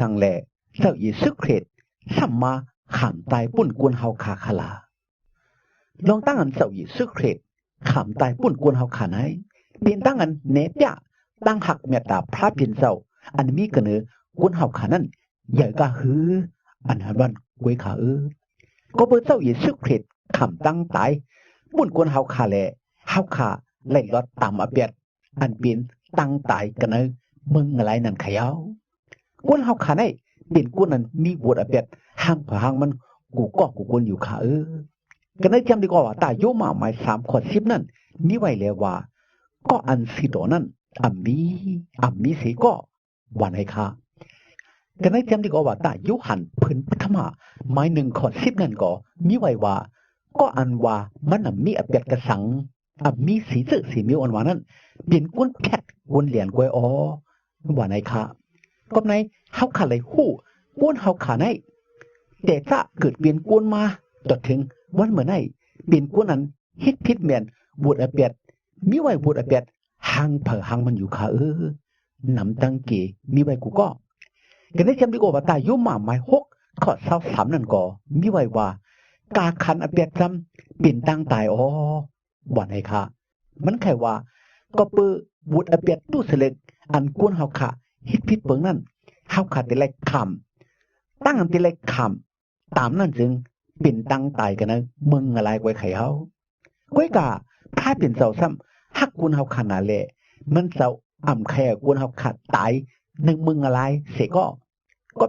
ขังแหล่เจ้าอีซึกเครดสัมมาขำตายปุ่นกวนเฮาขาขลาลองตั้งอันเจ้าอีซึกเครดขำตายปุ่นกวนเฮาขาไหนเปลี่ยนตั้งอันเนปยะตั้งหักเมตตาพระเพียนเจ้าอันมีกระเนือกวนเฮาขานั้นใหญ่กะฮืออันหันวันกวยขาก็เปิดเจ้าอีซึกเครดขำตั้งตายปุ่นกวนเฮาขาแหล่เฮาขาไล่ลอดตามอเปียดอันเปลี่ยนตั้งตายกระเนือมึงอะไรนั่นขยาวกวนเฮาขาไหนเปลี่ยนกวนนั้นมีบวชอเปียดห้างผาห้างมันกูก็กูกวนอยู่ขาก็ได้จำดีกว่าตาโยมาหมาย3 ข้อ 10นั่นมีไว้แล้วว่าก็อันสิโตนั้นอัมมีสิก็วันให้ข้าก็ได้จำดีกว่าตาโยหันพื้นปฐมหมาย1 ข้อ 10นั่นก็มีไว้ว่าก็อันว่ามันมีอเปียดกระสังมีสีเจสีมิวอันว่านั้นเปลี่ยนกวนแพทกวนเหรียญกวยวันให้ข้าก็ในเฮาขาเลยฮู้กวนเฮาขาในแต่ถ้าเกิดเปลี่ยนกวนมาจนถึงวันเมื่อไหร่เปลี่ยนกวนนั้นฮิตพิษแมนบวชอเปียดมีไว้บวชอเปียดหางเผอหางมันอยู่ขานำตังเกมีไว้กูก็ได้จำดีกว่าตาโยมาหมาย6 ข้อ 23นั่นก็มีไว้ว่ากาขันอเปียดจำเปลี่ยนตั้งตายวันให้ข้ามันแค่ว่าก็เปือบวชอเปียดตู้เสล็กอันกวนเฮาขาฮิตพิษเปิงนั่นเฮาขาแต่แรกคำตั้งอันแต่แรกคำตามนั่นจึงเป็นตั้งตายกันนะมึงอะไรไว้ไข่เฮาก้อยกาถ้าเป็นเสาซ้ำฮักกวนเฮาขานาเละมันเสาอ่ำแค่กวนเฮาขาดตายหนึ่งมึงอะไรเสก็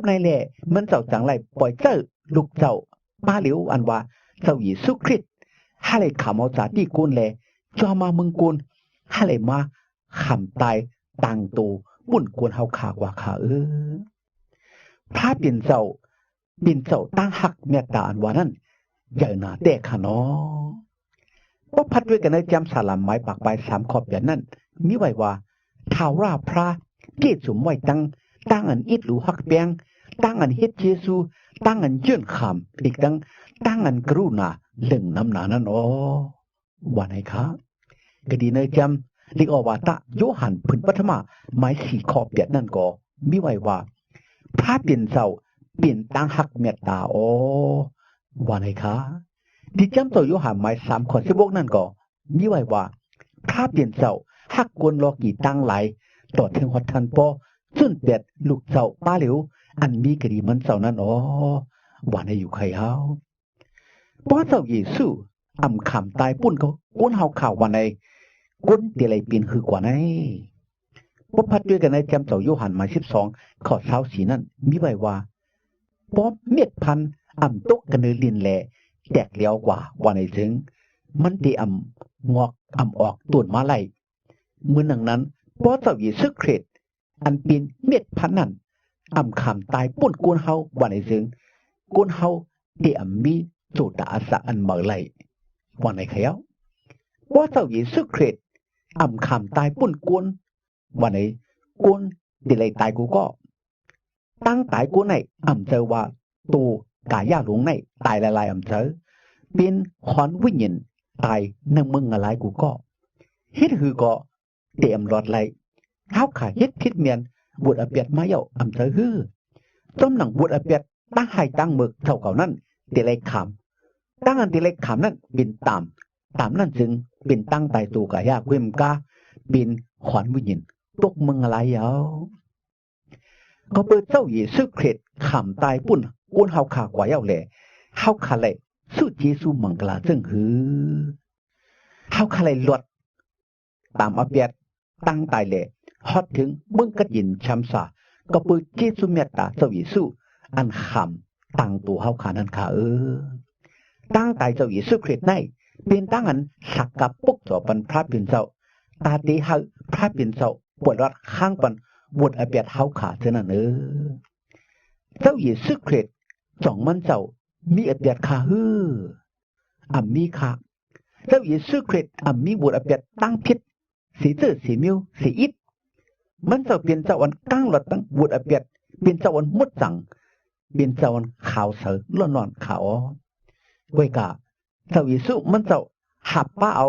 ในแหละมันเสาจังไรปล่อยเจ้าลูกเจ้าป้าเหลียวอันว่าเจ้าหยีสุคริตฮาเลยขำเอาจากที่กวนแลจอมามึงกวนฮาเลยมาขำตายตังตูปุ่นกวนเฮาขากว่าขาพระเปลี่ยนเจ้าตั้งหักเมตตาอันว่านั้นใหญ่หนาแต่ขาน้อว่าพัดด้วยกันในจำสาลามไม้ปากปลาย3 ขอบอย่างนั้นมีไว้ว่าท้าวราพระเกศสมไว้ตั้งอันอิดหลูหักแปงตั้งอันเฮ็ดเยซูตั้งอันเยื่นขามอีกตั้งอันกรุณาเรื่องน้ำหนานั้นว่าไหนคะก็ดีในจำลิกอวาตะโยหันพื้นปฐมหมาย4 ขอบอย่างนั้นก็มีไว้ว่าพระเปลี่ยนเจ้าเปลี่ยนตั้งหักเมตตาว่าไหนคะที่จำตัวโยหันหมาย3 ข้อ 16นั่นก็มีไว้ว่าพระเปลี่ยนเจ้าหักกวนลอกี่ตั้งหลายต่อถึงฮอดทันปอจุนเปียดลูกเจ้าป้าเหลียวอันมีกดีมันเจ้านั้นว่าให้อยู่ใครเฮาเพราะเจ้าเยซูขำตายปุ่นก็กวนเฮาข่าววันไหนกวนเดี๋ยวไรเปลี่ยนคือกว่าไหนพบพัดด้วยกันในจำเจ้าโยหันหมาย12 ข้อ 24นั่นมีไว้ว่าป้อมเม็ดพันตกกันเนลินแหล่แตกเลี้ยวกว่าวันไหนถึงมันได้งอกออกต้นมาไล่เมื่อนั้นเพราะเจ้าเยซูคริสต์อันเป็นเม็ดพันนั้นขำตายปุ่นกวนเฮาวันไหนถึงกวนเฮาได้มีโจตอาสาอันเมื่อไหร่วันไหนเขาเพราะเจ้าเยซูคริสต์ขำตายปุ่นกวนวันไหนกวนเดี๋ยวไรตายกูก็ตั้งตายกูไหนเจอว่าตูกายาหลงในตายลายเจอเป็นขอนวิญญาณตายนั่งมึงอะไรกูก็เฮ็ดคือก็เตรียมรอดไหลเฮาขาเฮ็ดพิษเมียนบวชอเปียดมาเย่าเจอฮือต้มหนังบวชอเปียดตั้งให้ตั้งมึกเท่าเก่านั้นเดี๋ยวไรขำตั้งอันเดี๋ยวไรขำนั้นเป็นตามนั่นจึงเป็นตั้งตายตูกายาเวมกาเป็นขอนวิญญาณตกมึงอะไรก็เปิดเจ้าเยซูคริสต์ขำตายปุ่นกวนเฮาขากว่าเย่าแหล่เฮาขาเลยสู้เยซูมังกลาจึงหือเฮาขาเลยหลดตามอเปียดตั้งตายแหล่ฮอดถึงมึงก็ยินช้ำซาก็เปิดเยซูเมตตาเจ้าเยซูอันขำตั้งตัวเฮาขานั้นขาตั้งตายเจ้าเยซูคริสต์ในเป็นตั้งอันสักกับปุกต่อปันพระเป็นเจ้าตาตีเฮาพระเป็นเจ้าปวดรอดข้างปันบวชอเปียดเฮาขาเท่านั้นเจ้าเยซูคริสต์จ่องมันเจ้ามีอเปียดขามีขาเจ้าเยซูคริสต์มีบวชอเปียดตั้งพิษสีเจอสีมิวสีอิดมันเจ้าเป็นเจ้าวันกั้งหลอดตั้งบวชอเปียดเป็นเจ้าวันมุดจังเป็นเจ้าวันขาวเสือล้อนนอนขาวไว้กาเจ้าเยซูมันเจ้าหับป้าเอา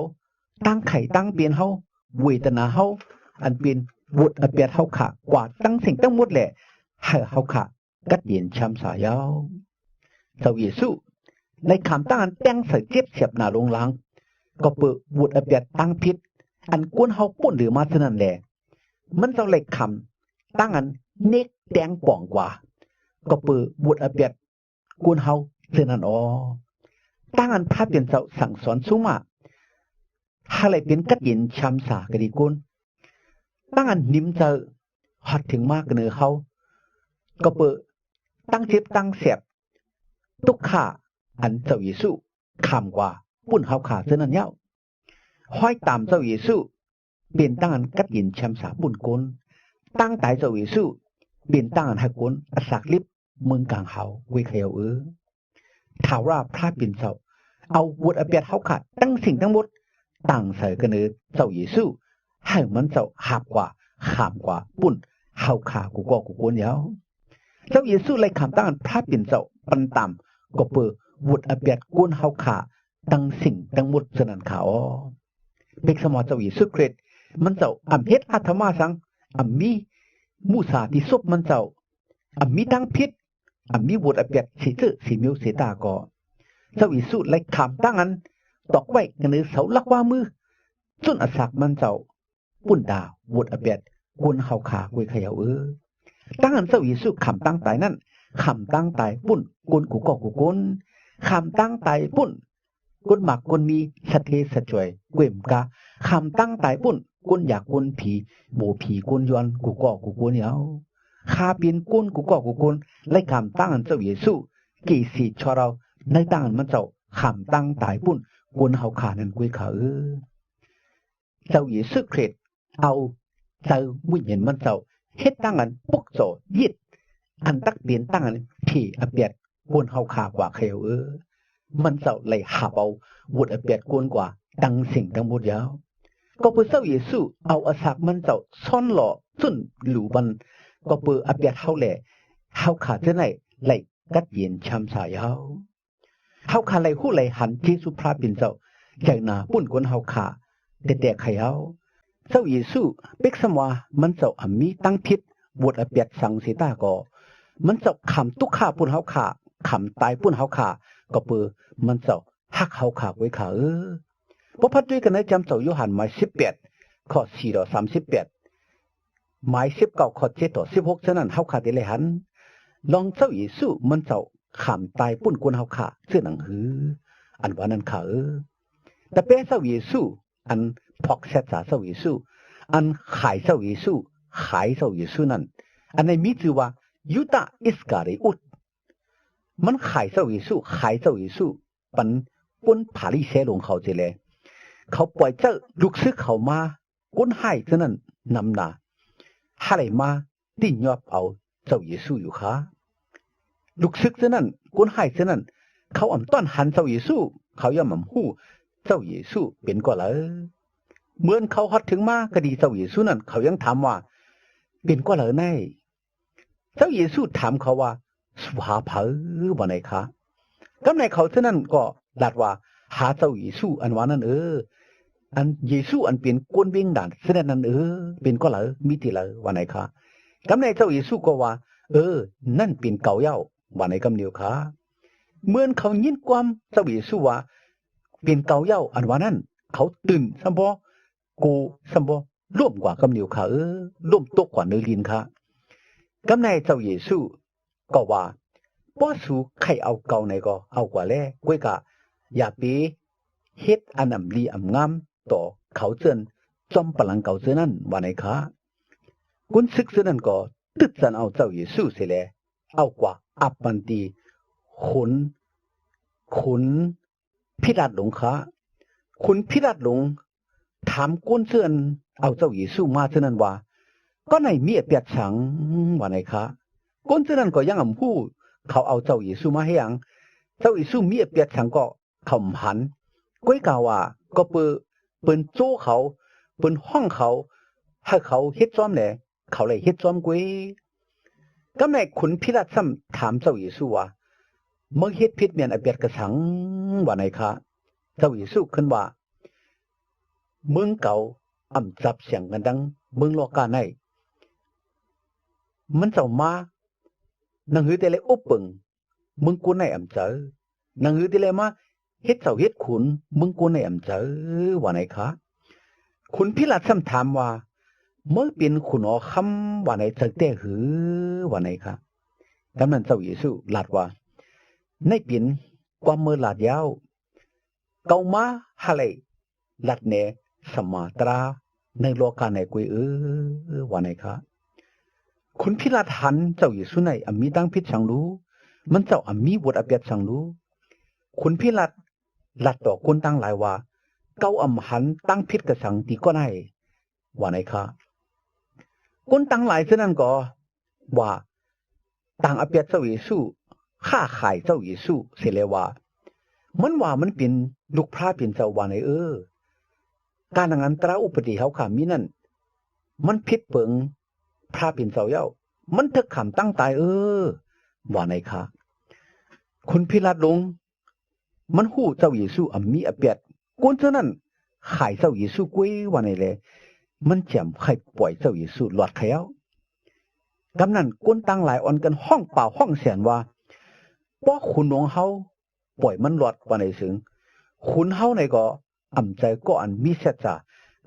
ตั้งไข่ตั้งเปลี่ยนเฮาเวทนาเฮาอันเป็นบวชอเปียดเฮาขากว่าตั้งสิ่งตั้งหมดแหละเฮาขา กัดเย็นช้ำสายาวเจ้าเยซูในคำตั้งอันแต่งใส่เจ็บเสียบหน้าลงหลังก็เปิดบุดอเบียดตั้งพิษอันกวนเฮาป่นหรือมาเท่านั้นแหละมันเจ้าเล็กคำตั้งอันเน็กแดงป่องกว่าก็เปิดบุดอเบียดกวนเฮาเท่านั้นอ๋อตั้งอันพระเป็นเจ้าสั่งสอนสูงมากอะไรเป็นกัดเย็นช้ำสากระดีกุนตั้งอันนิ่มเจอฮอดถึงมากเหนือเขาก็เปิดตั้งเจ็บตั้งเสียบทุกข่าอันเจ้าเยซูคำกว่าปุ่นเฮาขาเท่านั้นเย้าห้อยตามเจ้าเยซูเป็นตั้งอันกัดยินช้ำสาปุ่นกุนตั้งตายเจ้าเยซูเป็นตั้งอันให้กุนอสักลิบเมืองกลางเฮาเวเขียวถาวราพระเป็นเจ้าเอาวุฒิอเบียดเฮาขาดตั้งสิ่งทั้งหมดตั้งใส่กันเนื้อเจ้าเยซูให้มันเจ้าหับกว่าขามกว่าปุ่นเฮาขากูก็กูกุนเย้าเจ้าเยซูเลยคำตั้งอันพระเป็นเจ้าปันตามก็เปิดวุฒิอเบียดกุนเฮาขาตั้งสิ่งทั้งหมดสนันขาวเบกสมอเจ้าเยซูคริสต์มันเจ้าอัมเฮ็ดอาธรรมาสังอัมมีมูสาที่ซบมันเจ้าอัมมีตั้งพิษอัมมีวุฒิอเบียดสีเจสีมิวเสตาก็เจ้าเยซูเลยคำตั้งอันตอกไว้กันในเสาลักว่ามือจนอสักมันเจ้าปุ่นดาววุฒิอเบียดกุนเฮาขากุยขยาวตั้งอันเจ้าเยซูคำตั้งตายนั่นคำตั้งตายปุ่นกุนกูก็กูกุนคำตั้งตายปุ่นกุนหมักกุนมีสะเทสะจวยเกวมกาคำตั้งตายปุ่นกุนอยากกุนผีโบผีกุนยอนกูก็กูกุนเอาคาปีนกุนกูก็กูกุนไล่คำตั้งอันเจ้าเยซูกี่สีชอเราในตั้งอันมันเจ้าคำตั้งตายปุ่นกุนเฮาขานั่นกุยขาเจ้าเยซูคริสต์เอาเจ้าวิญญาณมันเจ้าเฮ็ดตั้งอันปุกโจยิดอันตักเปลี่ยนตั้งอันที่อเบียดกุนเฮาขากว่าเขียวมันเจ้าเลยหาเอาวุฒิอเบียดกุนกว่าตั้งสิ่งทั้งหมดยาวก็เพื่อเจ้าเยซูเอาอสักมันเจ้าซ่อนหล่อสุนหลูบันก็เพื่ออเบียดเฮาแหล่เฮาขาดจะไหนเลยกัดเย็นช้ำสายเฮาขาเลยหู้เลยหันเยซูพระเป็นเจ้าใจหนาปุ่นกุนเฮาขาเด็ดๆไข่เฮาเจ้าเยซูเป็กสมว่ามันเจ้าอัมมีตั้งพิษวุฒิอเบียดสังเสตาก็มันเจ้าคำตุกขาปุ่นเฮาขาคำตายปุ่นเฮาขาก็เปือมันเจ้าฮักเฮาขาไว้ขาพระพัดด้วยกันในจำเจ้าโยหันหมาย18ข้อ4ต่อ38หมาย19ข้อ7ต่อ16ฉะนั้นเฮาขาได้เลยหันลองเจ้าเยซูมันเจ้าคำตายปุ่นกุนเฮาขาเสื้อหนังอันว่านั้นขาแต่เป็นเจ้าเยซูอันพอกเสษาเจ้าเยซูอันขายเจ้าเยซูขายเจ้าเยซูนั้นอันในมีชื่อว่ายูดาอิสการิอุตมันขายเจ้าเยซูขายเจ้าเยซูปันปุ้นผาลิเสลงเขาเจเลยเขาปล่อยเจ้าลูกซื้อเขามาก้นให้เท่านั้นนำหนาหาอะไรมาที่ยอบเอาเจ้าเยซูอยู่ค่ะลูกซื้อเท่านั้นก้นให้เท่านั้นเขาอ่ำต้อนหันเจ้าเยซูเขาย่อมอ่ำหู้เจ้าเยซูเป็นก็เลยเหมือนเขาฮอดถึงมาคดีเจ้าเยซูนั้นเขายังถามว่าเป็นก็เลยแน่เจ้าเยซูถามเขาว่าสุภาพว่าไหนคะก็ในเขาเท่านั้นก็ดัดว่าหาเจ้าเยซูอันว่านั้นอันเยซูอันเป็นก้นเวียงด่านเสด็จนั้นเป็นก็เลยมิติเลยว่าไหนคะก็ในเจ้าเยซูก็ว่านั่นเป็นเก่าเย้าว่าไหนกำเนียวคะเหมือนเขายินความเจ้าเยซูว่าเป็นเก่าเย้าอันว่านั้นเขาตื่นซัมบอกูซัมบอร่วมกว่ากำเนียวค่ะร่วมตกกว่าเนื้อลินค่ะก็ในเจ้าเยซูก็ว่าป้อสูใครเอาเก่าไหนก็เอากว่าแลก้วยกะอย่าไปเฮ็ดอันลีอันงามต่อเขาเจนจอมพลังเก่าเจนั่นว่าไหนคะกุนซึกเจนั่นก็ตึดสันเอาเจ้าเยซูเสียแลเอากว่าอับปันตีขุนพิราชหลงคะขุนพิราชหลงถามกุนเจนเอาเจ้าเยซูมาเจนั่นว่าก็ในเมียเปียดฉังว่าไหนคะกุนเจนั่นก็ยังอ่ำผู้เขาเอาเจ้าเยซูมาให้ยังเจ้าเยซูมีเปียดฉังก็ขำหันก้อยกาว่าก็เปิ้นโจ้เขาเปิ้นห้องเขาให้เขาเฮ็ดซ้อมแหละเขาเลยเฮ็ดซ้อมก้อยก็แม่ขุนพิราชซ้ำถามเจ้าเยซูว่าเมื่อเฮ็ดผิดเมียนอเปียดกระสังว่าไหนคะเจ้าเยซูขึ้นว่าเมืองเก่าอ่ำจับเสียงกันดังเมืองโลกาในมันเจ้ามา นังหือแต่เลยอุปปึงมึงกูในอำเจอนังหือแต่เลยมาเฮ็ดเจ้าเฮ็ดขุนมึงกูในอำเจอว่าไหนคะขุนพิราชซ้ำถามว่าเมื่อเป็นขุนอคำว่าไหนเจอแต่หือว่าไหนคะกำนั้นเจ้าเยซูลาดว่าในเป็นความเมื่อลาดยาวเกามาฮะเลยลาดเนสมาตราในโลกาในกุยว่าไหนคะคุณพิราชหันเจ้าเยซูในอมีตั้งพิษสังรู้มันเจ้าอมีบทอเปียดสังรู้คุณพิราชลัดต่อคนตั้งหลายว่าเก้าอำหันตั้งพิษกระสังตีก็ได้ว่าไหนคะคนตั้งหลายเช่นนั้นก็ว่าต่างอเปียดเจ้าเยซูฆ่าขายเจ้าเยซูเสียเลยว่ามันเป็นลูกพระเป็นเจ้าว่าไหนการงานตราอุปติเขาขามีนั่นมันพิษเปิงพระเป็นเจ้าเย้ามันถึกขำตั้งตายว่าไหนคะคุณพิราชลงมันหู้เจ้าเยซูอมีอเปียดคนเท่านั้นขายเจ้าเยซูกวยว่าไหนเลยมันแจ่มใครปล่อยเจ้าเยซูหลอดเขียวกำนั้นคนตั้งหลายอ่อนกันห้องเปล่าห้องแสนว่าป้อขุนหลวงเฮาปล่อยมันหลอดว่าไหนถึงขุนเฮาในก็อ่ำใจก็อันมีเสียจ่า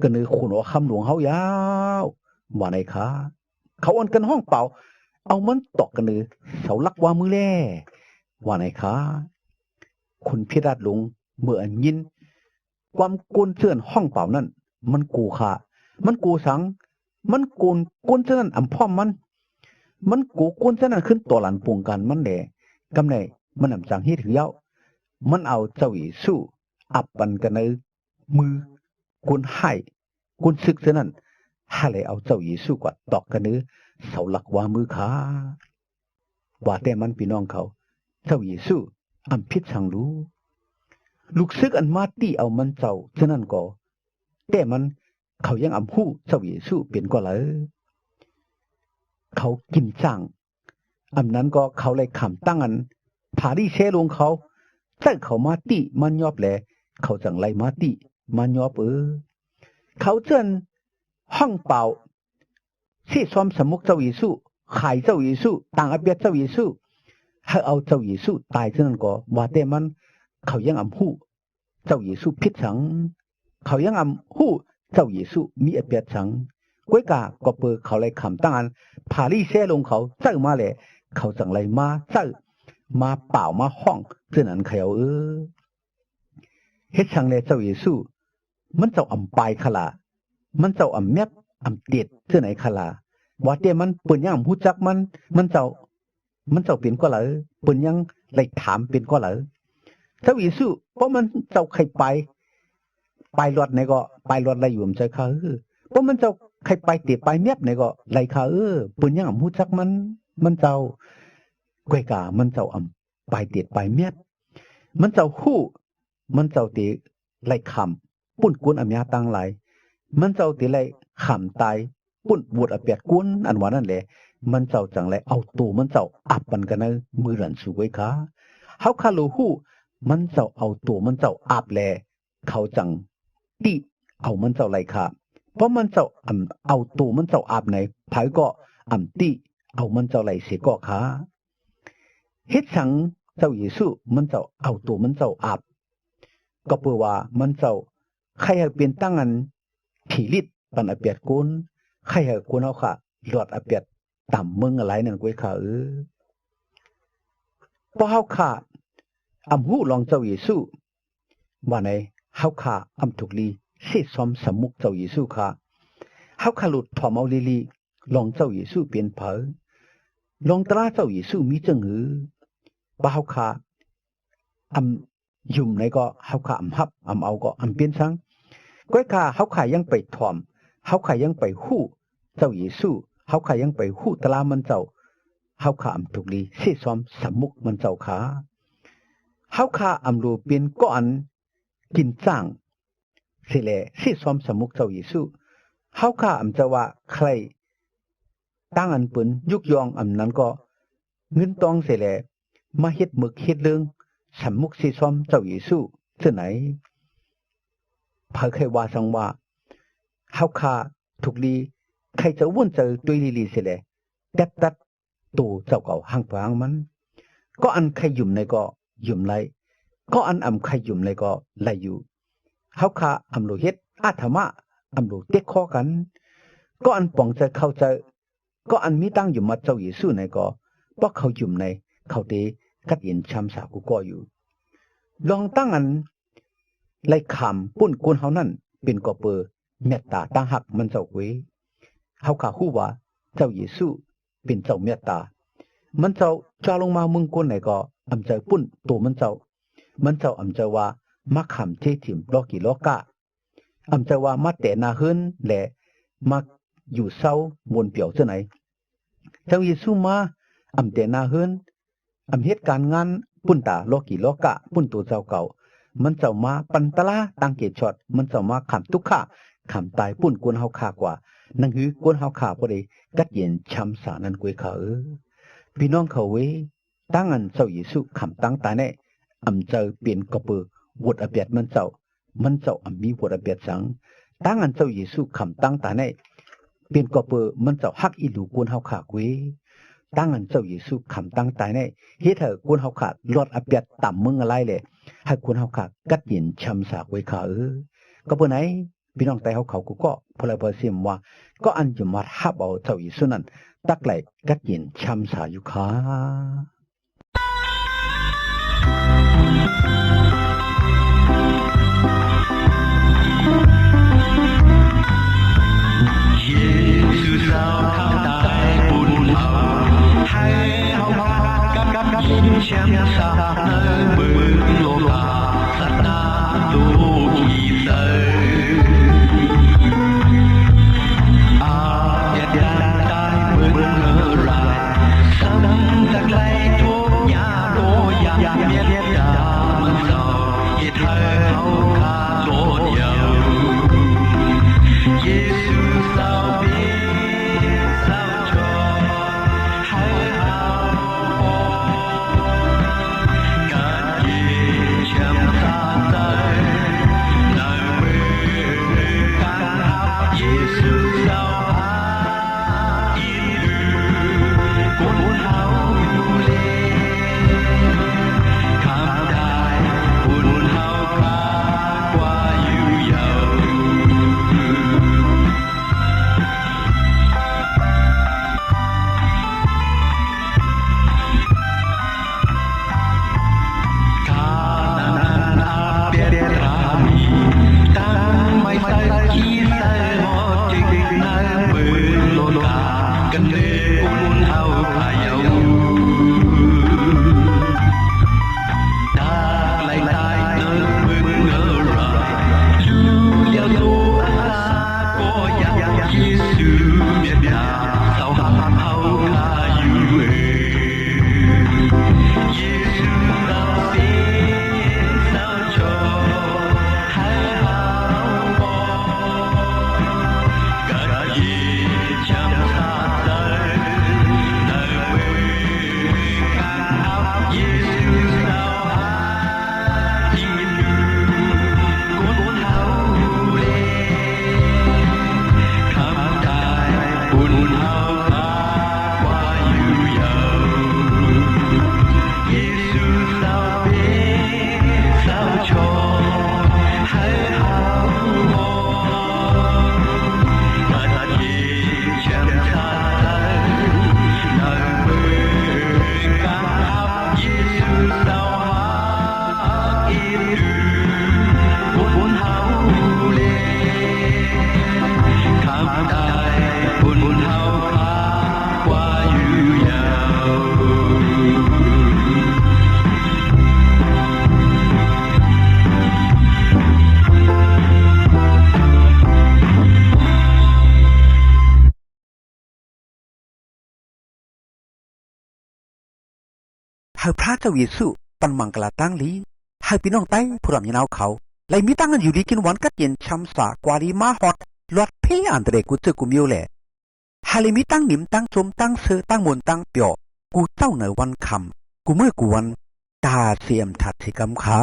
ก็นึกขุนว่าคำหลวงเฮายาวว่าไหนคะเขาอ่อนกันห้องเปล่าเอามันตอกกันนึกเสาลักว่ามือแล่ว่าไหนคะคุณพิราชลุงเมื่ออันยินความกุนเสื่อนห้องเปล่านั่นมันกูค่ะมันกูสังมันกุนเสื่อนอ่ำพ่อมันกูกุนเสื่อนขึ้นตัวหลันปวงกันมันแหล่กำไหนมันอ่ำจังเฮ็ดถือเย้ามันเอาเจ้าเยซูอับปันกันในมือกุนให้กุนศึกเท่านั้นให้เลยเอาเจ้าเยซูกว่าตอกกันนึกเสาหลักว่ามือขาว่าแต่มันพี่น้องเขาเจ้าเยซูอำพิษสังรู้ลูกซึกอันมาตีเอามันเจ้าฉะนั้นก็แต่มันเขายังอำหู้เจ้าเยซูเป็นก็เลยเขากินจ้างอำนั้นก็เขาเลยขำตั้งอันผาดีเชลงเขาแต่เขามาตีมันยอบแหลเขาจังไรมาตีมันยอบเขาเจนห้องเปล่าที่ซ้อมสมุกเจ้าเยซูขายเจ้าเยซูต่างอเบียดเจ้าเยซูให้เอาเจ้าเยซูตายฉะนั้นก็ว่าแต่มันเขายังอำหู้เจ้าเยซูพิษสังเขายังอำหู้เจ้าเยซูมีอเปียดสังก้วยกาก็เปิดเขาเลยขำตั้งอันผาลี่เซ่ลงเขาเจ้ามาเลยเขาจังไรมาเจ้ามาเปล่ามาห้องเพื่อนอันเขาเฮ็ดสังเลยเจ้าเยซูมันเจ้าอำปลายขลามันเจ้าอำแมบอำเตียดเพื่อนไหนขลาว่าแต่มันเปิ้นยังอำหู้จักมันเจ้าเป็นก็เหรอเปิ้นยังเลยถามเป็นก็เหรอเจ้าเยซูเพราะมันเจ้าใครไปรถไหนก็ไปรถอะไรอยู่มใจเขาเพราะมันเจ้าใครไปเตะไปเมียบไหนก็ไหลเขาเปิ้นยังอำหู้จักมันเจ้าก้วยกามันเจ้าอำไปเตะไปเมียบมันเจ้าฮู้มันเจ้าเตะไหลคำปุ่นกุนอำยาตั้งหลายมันเจ้าเตะไหลขำตายปุ่นบวดอเปียดกุนอันว่านั่นแหละมันเจ้าจังไรเอาตัวมันเจ้าอับมันกันในมือหลันสู่ไว้ค่ะเฮาคาลูฮู้มันเจ้าเอาตัวมันเจ้าอับแลเขาจังตีเอามันเจ้าไรค่ะเพราะมันเจ้าเอาตัวมันเจ้าอับไหนไผก็ตีเอามันเจ้าไรเสียก็ค่ะเฮ็ดสังเจ้าเยซูมันเจ้าเอาตัวมันเจ้าอับก็เพื่อว่ามันเจ้าใครให้เป็นตั้งอันผีฤทธิ์ปันอเปียดกุนใครให้กุนเอาค่ะหลอดอเปียดต่ำเมืองอะไรนั่นก้วยค่ะพอเฮาค่ะอำหู้ลองเจ้าเยซูว่าไหนเฮาค่ะอำถูกลีเสซ้อมสมุกเจ้าเยซูค่ะเฮาค่ะหลุดถอมเอาลีลองเจ้าเยซูเป็นเผอลองตราเจ้าเยซูมีจังบ่เฮาค่ะอำยุ่มไหนก็เฮาค่ะอำฮับอำเอาก็อำเป็นซังก้วยค่ะเฮาค่ะยังไปถอมเฮาค่ะยังไปฮู้เจ้าเยซูเฮาค่ะยังไปฮู้ตลามันเจ้าเฮาค่ะอำถูกลีเสซ้อมสมุกมันเจ้าค่ะเฮาค่ะอำรู้เป็นก้อนกินจ้างเสแลเสซ้อมสมุกเจ้าเยซูเฮาค่ะอำจะว่าใครตั้งอันเปิ้นยุกยองอำนั้นก็เงินตองเสแลมาเฮ็ดหมึกเฮ็ดเรื่องสมุกเสซ้อมเจ้าเยซูเจ้าไหนเผาเคยว่าสังว่าเฮาค่ะถูกลีใครจะวุ่นเจอตุยลีเสแลตัด ตัวเจ้าเก่าหังพังมันก็อันใครยุ่มในก็ยุ่มไรก็อันใครยุ่มในก็ไรอยู่เฮาขาโลเฮ็ดอาธรรมะโลเต็กข้อกันก็อันป่องใจเข้าใจก็อันมีตั้งอยู่มาเจ้าเยซูในก็เพราะเขายุ่มในเขาเตกัดเย็นช้ำสากูก็อยู่ลองตั้งอันไล่ขำปุ้นกวนเฮานั่นเป็นก็เปอเมตตาตั้งหักมันเจ้าเว้เฮาขาฮู้ว่าเจ้าเยซูเป็นเจ้าเมตตามันเจ้าจ้าลงมามึงกวนไหนก็ใจปุ้นตัวมันเจ้าใจว่ามาขำเทถิ่มลอกี่ลอกะใจว่ามาแต่นาเฮินและมาอยู่เศร้ามวนเปี่ยวเจ้าไหนเจ้าเยซูมาแต่นาเฮินเหตุการณ์งานปุ้นตาลอกี่ลอกะปุ้นตัวเจ้าเก่ามันเจ้ามาปันตะลาตั้งเกตช็อตมันเจ้ามาขำทุกข้าขำตายปุ้นกวนเฮาขากว่านั่งหือกวนเฮาขาบ่ได้กัดเย็นช้ำสานั้นกวยเขาพี่น้องเขาเว้ตั้งอันเจ้าเยซูขำตั้งตาแน่เจอเปลี่ยนกระเปือวดอเบียดมันเจ้ามีวดอเบียดสังตั้งอันเจ้าเยซูขำตั้งตาแน่เปลี่ยนกระเปือมันเจ้าฮักอีดูกวนเฮาขากเว้ตั้งอันเจ้าเยซูขำตั้งตาแน่เฮ็ดให้กวนเฮาขาดลดอเบียดต่ำมึงอะไรเลยให้กวนเฮาขาดกัดเย็นช้ำสากไว้เขาก็เปิ้นไหนพี่น้องแต่เขาก็พลเมืองเสียมว่าก็อันจะมาฮับเอาเจ้าเยซูนั้นตักไหลกัดเย็นช้ำสาอยู่ค่ะให้พระเจ้าเยซูปันมังกลาตั้งลีให้พี่น้องไต้ผู้รำยินเอาเขาไล่มีตั้งกันอยู่ดีกินวันกัดเย็นช้ำสากวารีมาฮอดลอดเพียอันเดรกูเจอกูมิวแหละฮาลิมีตั้งหนิมตั้งจมตั้งเสือตั้งมนตั้งเปียวกูเต้าเหนือวันคำกูเมื่อกูวันตาเสียมถัดสิกำขา